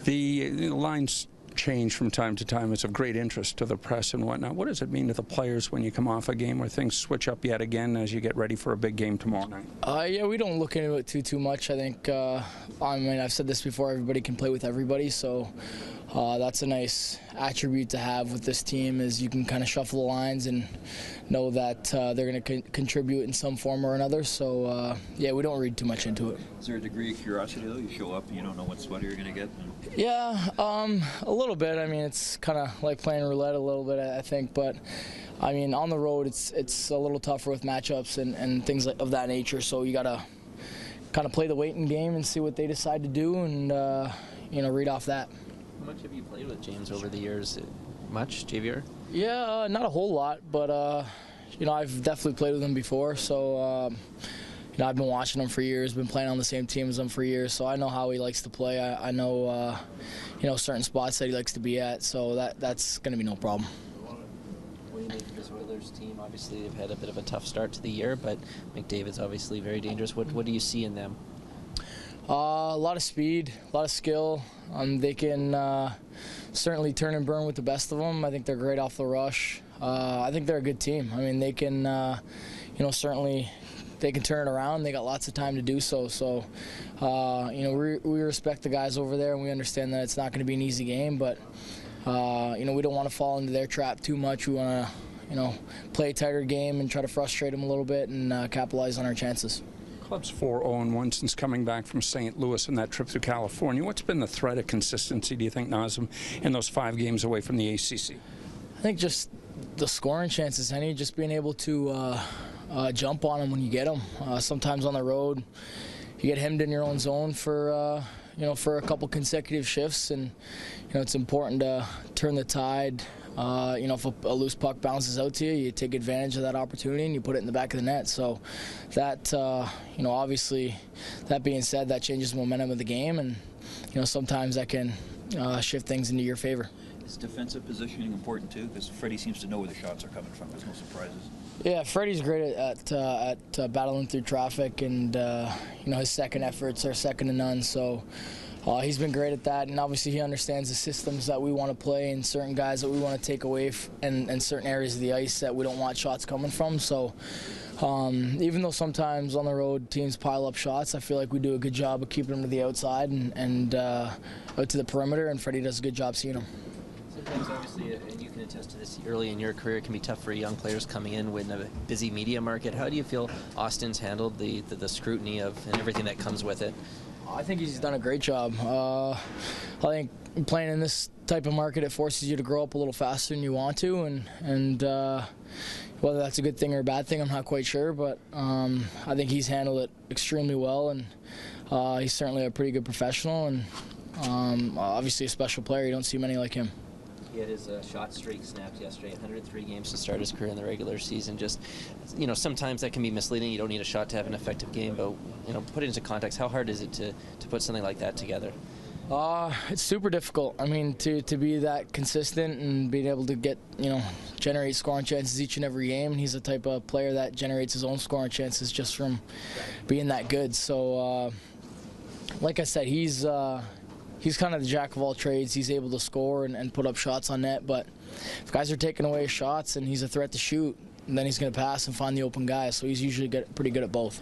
The lines change from time to time. It's of great interest to the press and whatnot. What does it mean to the players when you come off a game where things switch up yet again as you get ready for a big game tomorrow night? Yeah, we don't look into it too much. I think, I mean, I've said this before, everybody can play with everybody, so that's a nice attribute to have with this team, is you can kind of shuffle the lines and know that they're going to contribute in some form or another. So, yeah, we don't read too much into it. Is there a degree of curiosity, though? You show up and you don't know what sweater you're going to get? Yeah, a little bit. I mean, it's kind of like playing roulette a little bit, I think. But, I mean, on the road, it's a little tougher with matchups and things of that nature. So you got to kind of play the waiting game and see what they decide to do and, read off that. How much have you played with James over the years? Much, JVR? Yeah, not a whole lot, but, I've definitely played with him before. So, I've been watching him for years, been playing on the same team as him for years, so I know how he likes to play. I know, certain spots that he likes to be at, so that's going to be no problem. What do you make of this Oilers team? Obviously, they've had a bit of a tough start to the year, but McDavid's obviously very dangerous. What do you see in them? A lot of speed, a lot of skill. They can certainly turn and burn with the best of them. I think they're great off the rush. I think they're a good team. I mean, they can, certainly they can turn it around. They got lots of time to do so. So, we respect the guys over there, and we understand that it's not going to be an easy game. But, we don't want to fall into their trap too much. We want to, play a tighter game and try to frustrate them a little bit and capitalize on our chances. Club's 4-0-1 since coming back from St. Louis and that trip through California. What's been the threat of consistency, do you think, Nazem, in those 5 games away from the ACC? I think just the scoring chances, Henny, just being able to jump on them when you get them. Sometimes on the road, you get hemmed in your own zone for a couple consecutive shifts, and it's important to turn the tide. If a loose puck bounces out to you, you take advantage of that opportunity and you put it in the back of the net. So that, obviously, that being said, that changes the momentum of the game, and sometimes that can shift things into your favor. Is defensive positioning important too? Because Freddie seems to know where the shots are coming from. There's no surprises. Yeah, Freddie's great at battling through traffic, and his second efforts are second to none. So he's been great at that, and obviously he understands the systems that we want to play and certain guys that we want to take away and certain areas of the ice that we don't want shots coming from. So even though sometimes on the road teams pile up shots, I feel like we do a good job of keeping them to the outside and out to the perimeter, and Freddie does a good job seeing them. Sometimes, obviously, and you can attest to this early in your career, it can be tough for young players coming in with a busy media market. How do you feel Austin's handled the scrutiny of and everything that comes with it? I think he's done a great job. I think playing in this type of market, it forces you to grow up a little faster than you want to, and whether that's a good thing or a bad thing, I'm not quite sure, but I think he's handled it extremely well, and he's certainly a pretty good professional, and obviously a special player. You don't see many like him. He had his shot streak snapped yesterday, 103 games to start his career in the regular season. Just, sometimes that can be misleading. You don't need a shot to have an effective game, but, put it into context, how hard is it to put something like that together? It's super difficult. I mean, to be that consistent and being able to generate scoring chances each and every game. And he's the type of player that generates his own scoring chances just from being that good. So, like I said, he's kind of the jack of all trades. He's able to score and put up shots on net, but if guys are taking away shots and he's a threat to shoot, then he's going to pass and find the open guy. So he's usually pretty good at both.